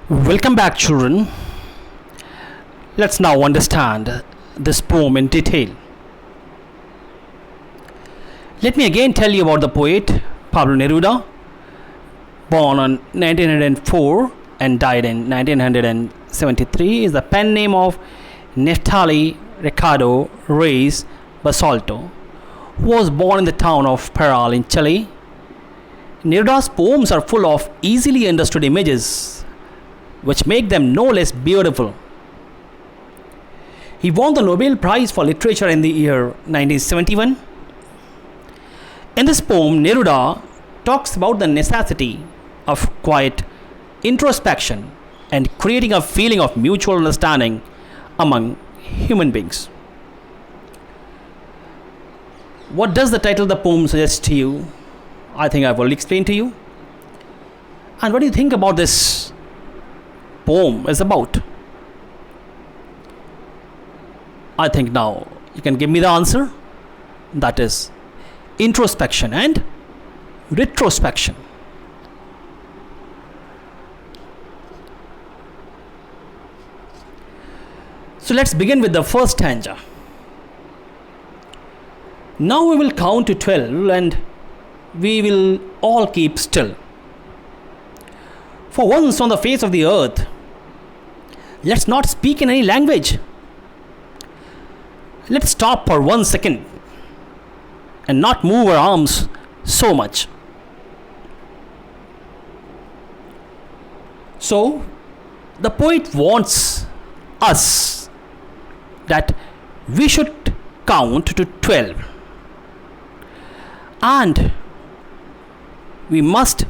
Welcome back, children. Let's now understand this poem in detail. Let me again tell you about the poet Pablo Neruda, born on 1904 and died in 1973, is the pen name of Neftali Ricardo Reyes Basalto, who was born in the town of Parral in Chile. Neruda's poems are full of easily understood images which make them no less beautiful. He won the Nobel Prize for Literature in the year 1971. In this poem, Neruda talks about the necessity of quiet introspection and creating a feeling of mutual understanding among human beings. What does the title of the poem suggest to you? I think I've already explained to you. And what do you think about this poem is about? I think now you can give me the answer. That is introspection and retrospection. So let's begin with the first stanza. Now we will count to 12 and we will all keep still. For once on the face of the earth, let's not speak in any language. Let's stop for 1 second and not move our arms so much. So, the poet wants us that we should count to 12 and we must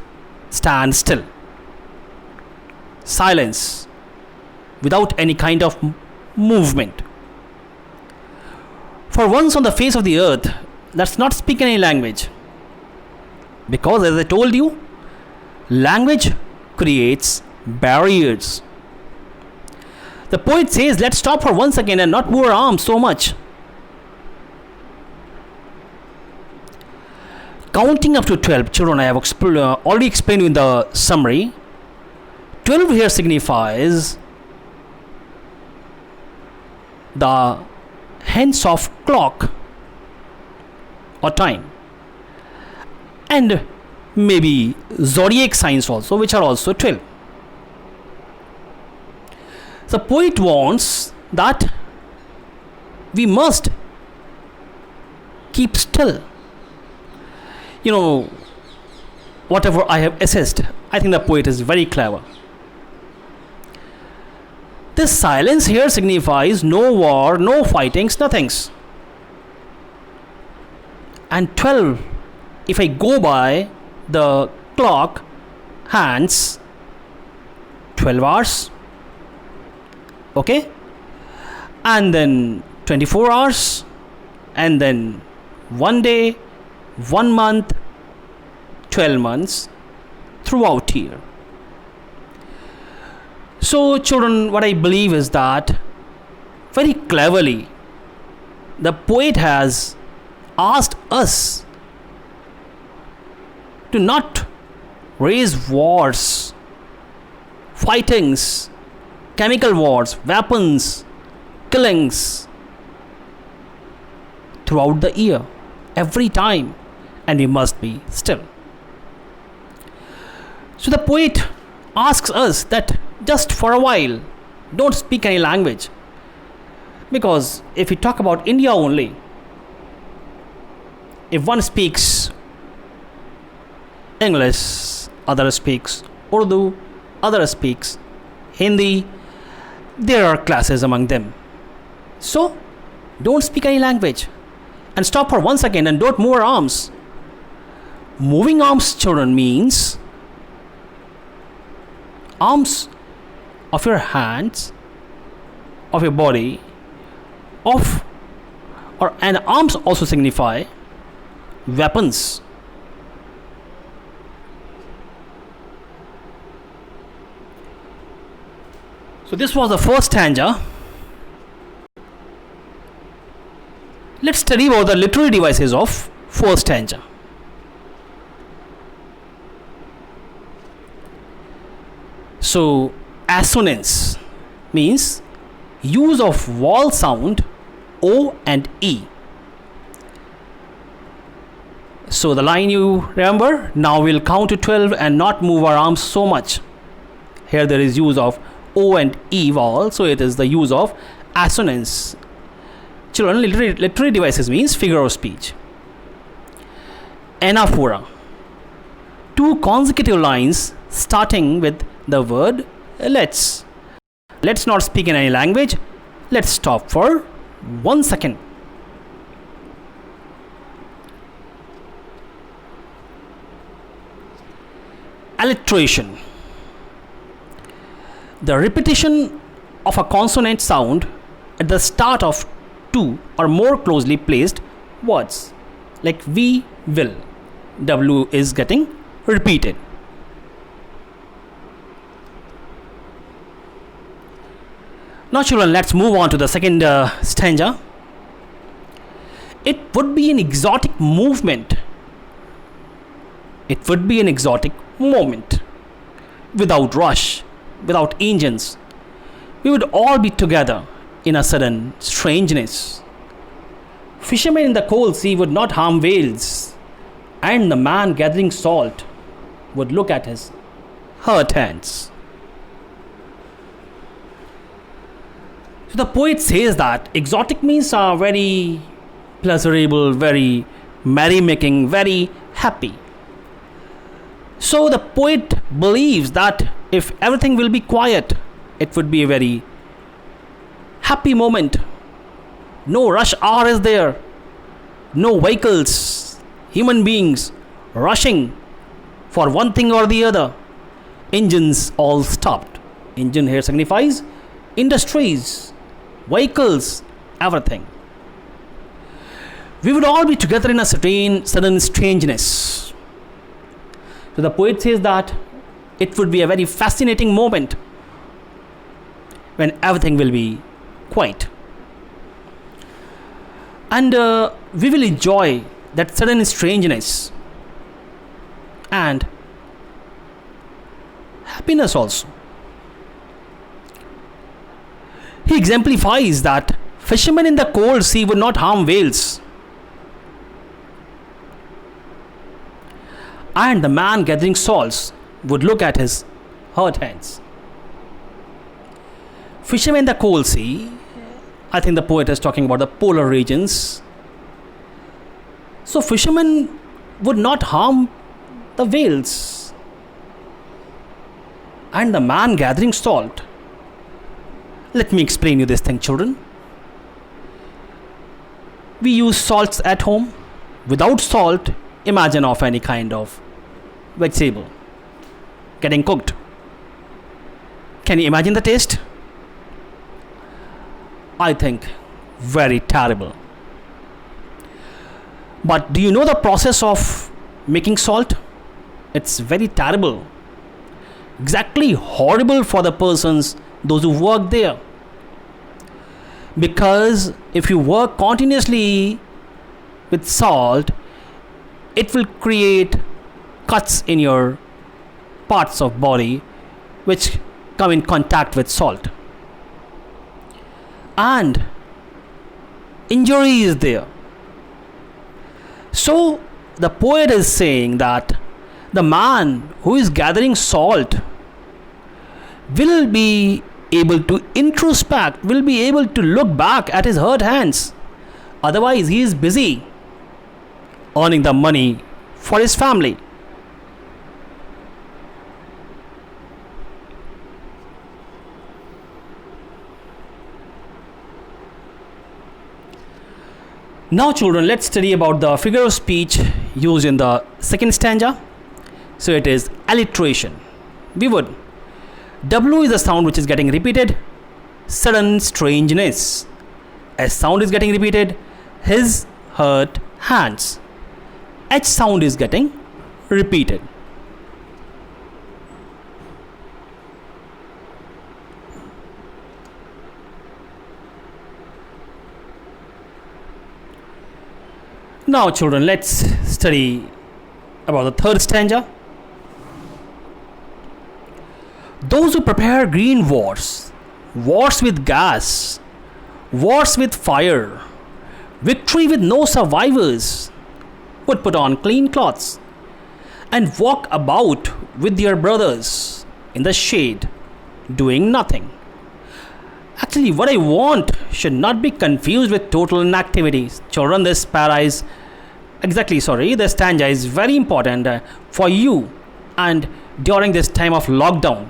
stand still. Silence without any kind of movement. For once on the face of the earth, let's not speak any language. Because as I told you, language creates barriers. The poet says, let's stop for 1 second and not move our arms so much. Counting up to 12, children, I have already explained in the summary. 12 here signifies the hands of clock or time, and maybe zodiac signs also, which are also 12. The poet wants that we must keep still. You know, whatever I have assessed, I think the poet is very clever. This silence here signifies no war, no fightings, nothings. And 12, if I go by the clock hands, 12 hours. Okay? And then 24 hours. And then 1 day, 1 month, 12 months throughout here. So, children, what I believe is that very cleverly the poet has asked us to not raise wars, fightings, chemical wars, weapons, killings throughout the year, every time, and we must be still. So the poet asks us that just for a while, don't speak any language. Because if we talk about India only, if one speaks English, other speaks Urdu, other speaks Hindi, there are classes among them. So, don't speak any language. And stop for 1 second and don't move our arms. Moving arms, children, means arms of your hands, of your body, and arms also signify weapons. So this was the first stanza. Let's study about the literary devices of first stanza. So assonance means use of vowel sound O and E. So the line you remember, now we'll count to 12 and not move our arms so much. Here there is use of O and E vowel, so it is the use of assonance. Children, literary devices means figure of speech. Anaphora, 2 consecutive lines starting with the word let's. Let's not speak in any language. Let's stop for 1 second. Alliteration, the repetition of a consonant sound at the start of 2 or more closely placed words, like we will. W is getting repeated. Now children, let's move on to the second stanza. It would be an exotic movement. It would be an exotic moment. Without rush, without engines, we would all be together in a sudden strangeness. Fishermen in the cold sea would not harm whales, and the man gathering salt would look at his hurt hands. So the poet says that exotic means very pleasurable, very merrymaking, very happy. So the poet believes that if everything will be quiet, it would be a very happy moment. No rush hour is there. No vehicles, human beings rushing for one thing or the other. Engines all stopped. Engine here signifies industries, vehicles, everything. We would all be together in a sudden strangeness. So the poet says that it would be a very fascinating moment when everything will be quiet. And we will enjoy that sudden strangeness and happiness also. He exemplifies that fishermen in the cold sea would not harm whales, and the man gathering salts would look at his hurt hands. Fishermen in the cold sea, I think the poet is talking about the polar regions. So fishermen would not harm the whales, and the man gathering salt. Let me explain you this thing, children. We use salts at home. Without salt, imagine of any kind of vegetable getting cooked. Can you imagine the taste? I think very terrible. But do you know the process of making salt? It's very terrible. Exactly horrible for the persons, those who work there. Because if you work continuously with salt, it will create cuts in your parts of body which come in contact with salt, and injury is there. So the poet is saying that the man who is gathering salt will be able to introspect, will be able to look back at his hurt hands. Otherwise he is busy earning the money for his family. Now children, let's study about the figure of speech used in the second stanza. So it is alliteration. We would. W is a sound which is getting repeated. Sudden strangeness. S sound is getting repeated. His hurt hands. H sound is getting repeated. Now children, let's study about the third stanza. Those who prepare green wars, wars with gas, wars with fire, victory with no survivors, would put on clean clothes and walk about with their brothers in the shade, doing nothing. Actually, what I want should not be confused with total inactivity. Children, this stanza is very important for you and during this time of lockdown,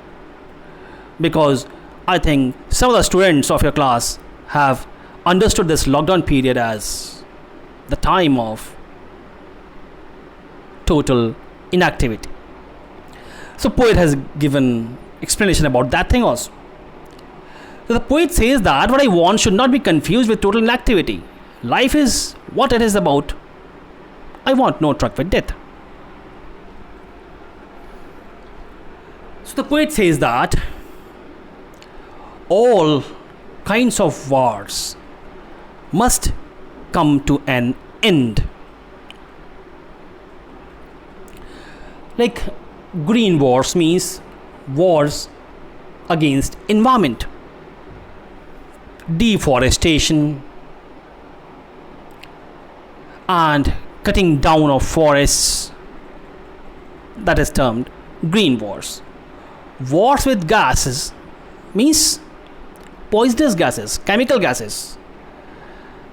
because I think some of the students of your class have understood this lockdown period as the time of total inactivity. So poet has given explanation about that thing also. So the poet says that what I want should not be confused with total inactivity. Life is what it is about. I want no truck with death. So the poet says that all kinds of wars must come to an end. Like green wars means wars against environment, deforestation and cutting down of forests, that is termed green wars. Wars with gases means poisonous gases, chemical gases,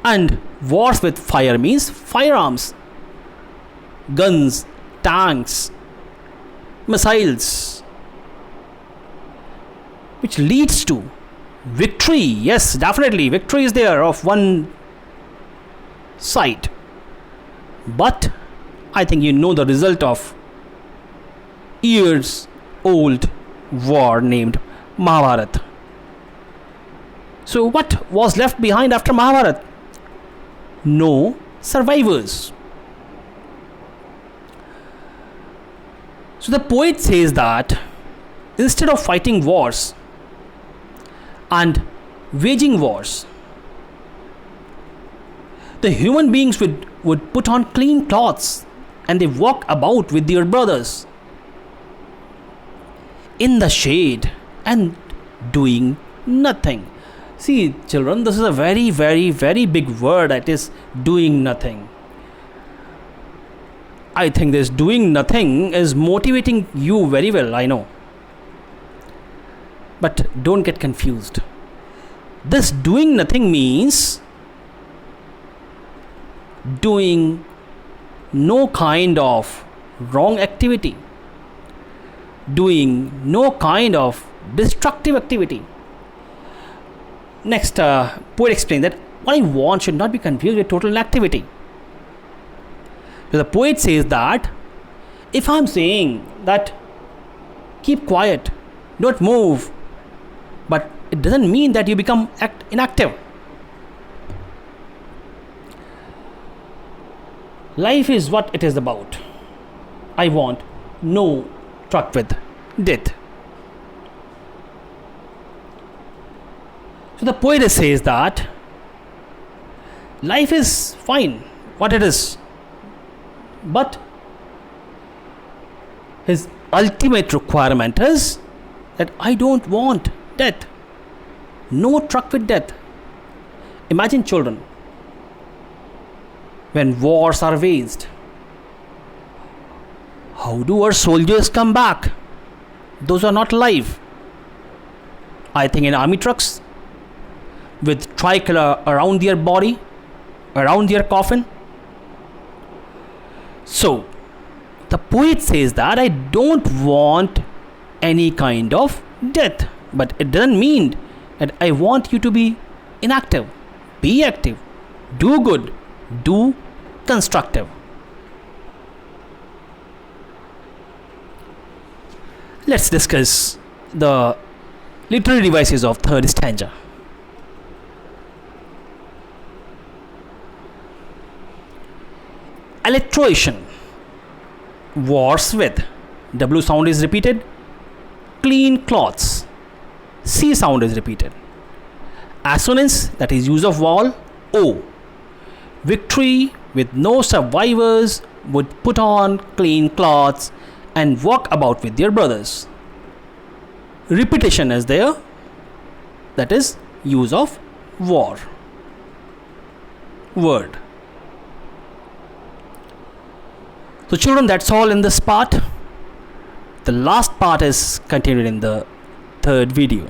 and wars with fire means firearms, guns, tanks, missiles, which leads to victory. Yes, definitely victory is there of one side, but I think you know the result of years old war named Mahabharata. So what was left behind after Mahabharata? No survivors. So the poet says that instead of fighting wars and waging wars, the human beings would put on clean clothes and they walk about with their brothers in the shade and doing nothing. See, children, this is a very, very, very big word, that is doing nothing. I think this doing nothing is motivating you very well, I know. But don't get confused. This doing nothing means doing no kind of wrong activity, doing no kind of destructive activity. Next, poet explained that what I want should not be confused with total inactivity. So the poet says that if I'm saying that keep quiet, don't move, but it doesn't mean that you become inactive. Life is what it is about. I want no truck with death. So the poet says that life is fine, what it is, but his ultimate requirement is that I don't want death. No truck with death. Imagine children, when wars are waged, how do our soldiers come back? Those are not alive. I think in army trucks with tricolor around their body, around their coffin. So the poet says that I don't want any kind of death, but it doesn't mean that I want you to be inactive. Be active, do good, do constructive. Let's discuss the literary devices of third stanza. Alliteration. Wars with. W sound is repeated. Clean cloths. C sound is repeated. Assonance, that is use of vowel, O. Victory with no survivors would put on clean cloths and walk about with their brothers. repetition is there, that is use of war word. So children, that's all in this part. The last part is continued in the third video.